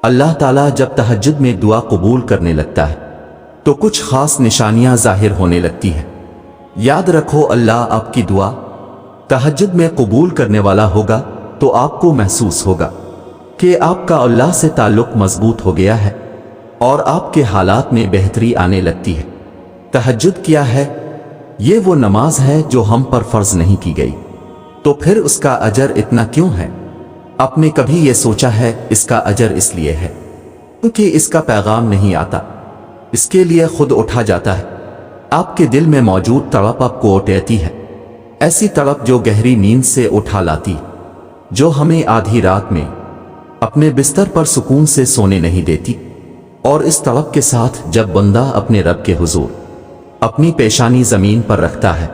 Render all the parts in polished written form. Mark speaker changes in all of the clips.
Speaker 1: اللہ تعالیٰ جب تہجد میں دعا قبول کرنے لگتا ہے تو کچھ خاص نشانیاں ظاہر ہونے لگتی ہیں۔ یاد رکھو، اللہ آپ کی دعا تہجد میں قبول کرنے والا ہوگا تو آپ کو محسوس ہوگا کہ آپ کا اللہ سے تعلق مضبوط ہو گیا ہے اور آپ کے حالات میں بہتری آنے لگتی ہے۔ تہجد کیا ہے؟ یہ وہ نماز ہے جو ہم پر فرض نہیں کی گئی، تو پھر اس کا اجر اتنا کیوں ہے؟ آپ نے کبھی یہ سوچا ہے؟ اس کا اجر اس لیے ہے کیونکہ اس کا پیغام نہیں آتا، اس کے لیے خود اٹھا جاتا ہے۔ آپ کے دل میں موجود تڑپ آپ کو اٹھاتی ہے، ایسی تڑپ جو گہری نیند سے اٹھا لاتی، جو ہمیں آدھی رات میں اپنے بستر پر سکون سے سونے نہیں دیتی۔ اور اس تڑپ کے ساتھ جب بندہ اپنے رب کے حضور اپنی پیشانی زمین پر رکھتا ہے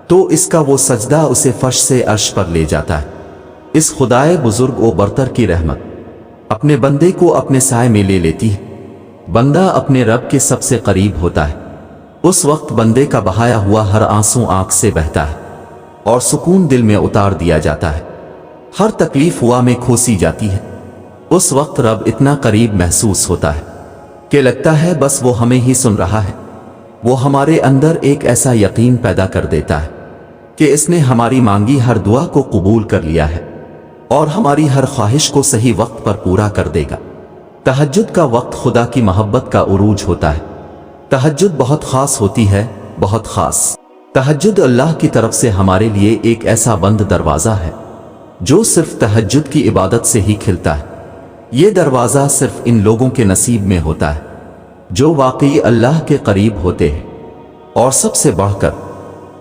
Speaker 1: تو اس کا وہ سجدہ اسے فرش سے عرش پر لے جاتا ہے۔ اس خدائے بزرگ و برتر کی رحمت اپنے بندے کو اپنے سائے میں لے لیتی ہے۔ بندہ اپنے رب کے سب سے قریب ہوتا ہے۔ اس وقت بندے کا بہایا ہوا ہر آنسو آنکھ سے بہتا ہے اور سکون دل میں اتار دیا جاتا ہے، ہر تکلیف ہوا میں کھوسی جاتی ہے۔ اس وقت رب اتنا قریب محسوس ہوتا ہے کہ لگتا ہے بس وہ ہمیں ہی سن رہا ہے۔ وہ ہمارے اندر ایک ایسا یقین پیدا کر دیتا ہے کہ اس نے ہماری مانگی ہر دعا کو قبول کر لیا ہے اور ہماری ہر خواہش کو صحیح وقت پر پورا کر دے گا۔ تہجد کا وقت خدا کی محبت کا عروج ہوتا ہے۔ تہجد بہت خاص ہوتی ہے، بہت خاص۔ تہجد اللہ کی طرف سے ہمارے لیے ایک ایسا بند دروازہ ہے جو صرف تہجد کی عبادت سے ہی کھلتا ہے۔ یہ دروازہ صرف ان لوگوں کے نصیب میں ہوتا ہے جو واقعی اللہ کے قریب ہوتے ہیں، اور سب سے بڑھ کر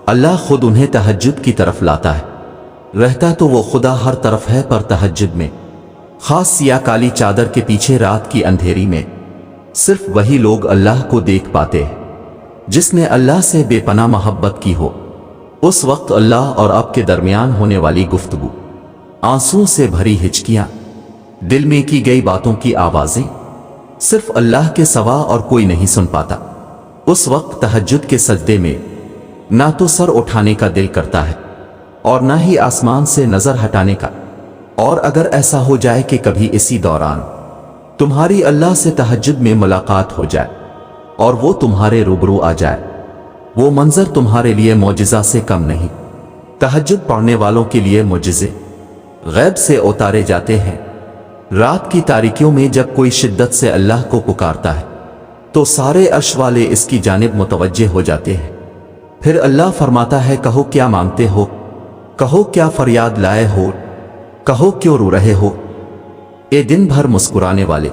Speaker 1: اللہ خود انہیں تہجد کی طرف لاتا ہے۔ رہتا تو وہ خدا ہر طرف ہے، پر تہجد میں، خاص سیاہ کالی چادر کے پیچھے رات کی اندھیری میں، صرف وہی لوگ اللہ کو دیکھ پاتے ہیں جس نے اللہ سے بے پناہ محبت کی ہو۔ اس وقت اللہ اور آپ کے درمیان ہونے والی گفتگو، آنسوں سے بھری ہچکیاں، دل میں کی گئی باتوں کی آوازیں صرف اللہ کے سوا اور کوئی نہیں سن پاتا۔ اس وقت تہجد کے سجدے میں نہ تو سر اٹھانے کا دل کرتا ہے اور نہ ہی آسمان سے نظر ہٹانے کا۔ اور اگر ایسا ہو جائے کہ کبھی اسی دوران تمہاری اللہ سے تہجد میں ملاقات ہو جائے اور وہ تمہارے روبرو آ جائے، وہ منظر تمہارے لیے معجزہ سے کم نہیں۔ تہجد پڑھنے والوں کے لیے معجزے غیب سے اتارے جاتے ہیں۔ رات کی تاریکیوں میں جب کوئی شدت سے اللہ کو پکارتا ہے تو سارے عرش والے اس کی جانب متوجہ ہو جاتے ہیں۔ پھر اللہ فرماتا ہے، کہو کیا مانگتے ہو، کہو کیا فریاد لائے ہو، کہو کیوں رو رہے ہو اے دن بھر مسکرانے والے۔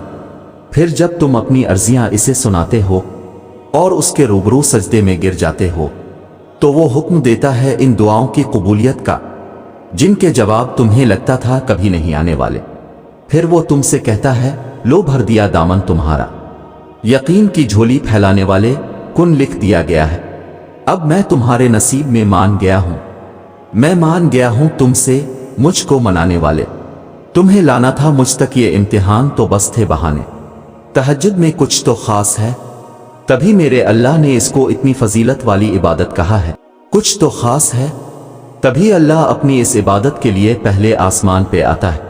Speaker 1: پھر جب تم اپنی عرضیاں اسے سناتے ہو اور اس کے روبرو سجدے میں گر جاتے ہو تو وہ حکم دیتا ہے ان دعاؤں کی قبولیت کا جن کے جواب تمہیں لگتا تھا کبھی نہیں آنے والے۔ پھر وہ تم سے کہتا ہے، لو بھر دیا دامن تمہارا، یقین کی جھولی پھیلانے والے، کن لکھ دیا گیا ہے۔ اب میں تمہارے نصیب میں مان گیا ہوں، میں مان گیا ہوں تم سے، مجھ کو منانے والے۔ تمہیں لانا تھا مجھ تک یہ امتحان تو بس تھے بہانے۔ تہجد میں کچھ تو خاص ہے، تبھی میرے اللہ نے اس کو اتنی فضیلت والی عبادت کہا ہے۔ کچھ تو خاص ہے، تبھی اللہ اپنی اس عبادت کے لیے پہلے آسمان پہ آتا ہے۔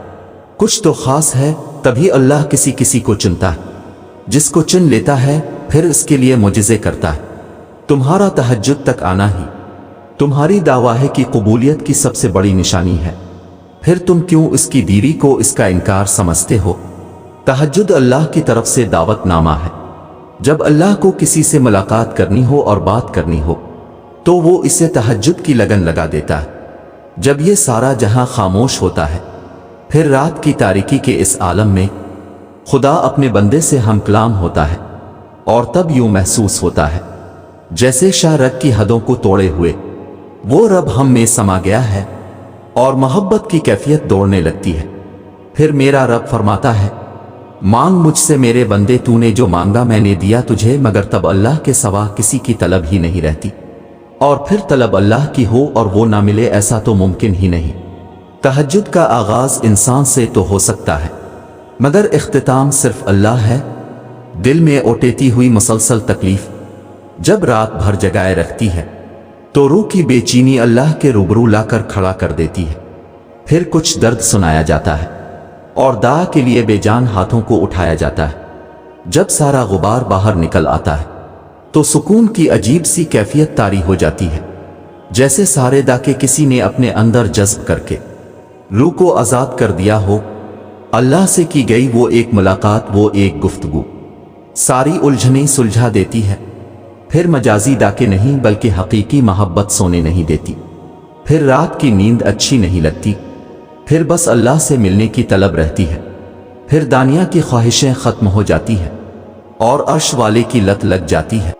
Speaker 1: کچھ تو خاص ہے، تبھی اللہ کسی کسی کو چنتا ہے، جس کو چن لیتا ہے پھر اس کے لیے معجزے کرتا ہے۔ تمہارا تہجد تک آنا ہی تمہاری دعویٰ کی قبولیت کی سب سے بڑی نشانی ہے، پھر تم کیوں اس کی دیری کو اس کا انکار سمجھتے ہو؟ تہجد اللہ کی طرف سے دعوت نامہ ہے۔ جب اللہ کو کسی سے ملاقات کرنی ہو اور بات کرنی ہو تو وہ اسے تہجد کی لگن لگا دیتا ہے۔ جب یہ سارا جہاں خاموش ہوتا ہے، پھر رات کی تاریکی کے اس عالم میں خدا اپنے بندے سے ہم کلام ہوتا ہے، اور تب یوں محسوس ہوتا ہے جیسے شاہ رگ کی حدوں کو توڑے ہوئے وہ رب ہم میں سما گیا ہے، اور محبت کی کیفیت دوڑنے لگتی ہے۔ پھر میرا رب فرماتا ہے، مانگ مجھ سے میرے بندے، تو نے جو مانگا میں نے دیا تجھے، مگر تب اللہ کے سوا کسی کی طلب ہی نہیں رہتی، اور پھر طلب اللہ کی ہو اور وہ نہ ملے، ایسا تو ممکن ہی نہیں۔ تہجد کا آغاز انسان سے تو ہو سکتا ہے، مگر اختتام صرف اللہ ہے۔ دل میں اوٹیتی ہوئی مسلسل تکلیف جب رات بھر جگائے رکھتی ہے تو روح کی بے چینی اللہ کے روبرو لا کر کھڑا کر دیتی ہے۔ پھر کچھ درد سنایا جاتا ہے، اور دا کے لیے بے جان ہاتھوں کو اٹھایا جاتا ہے۔ جب سارا غبار باہر نکل آتا ہے تو سکون کی عجیب سی کیفیت طاری ہو جاتی ہے، جیسے سارے دا کے کسی نے اپنے اندر جذب کر کے روح کو آزاد کر دیا ہو۔ اللہ سے کی گئی وہ ایک ملاقات، وہ ایک گفتگو ساری الجھنیں سلجھا دیتی ہے۔ پھر مجازی ڈاکے نہیں بلکہ حقیقی محبت سونے نہیں دیتی، پھر رات کی نیند اچھی نہیں لگتی، پھر بس اللہ سے ملنے کی طلب رہتی ہے، پھر دنیا کی خواہشیں ختم ہو جاتی ہیں اور عرش والے کی لت لگ جاتی ہے۔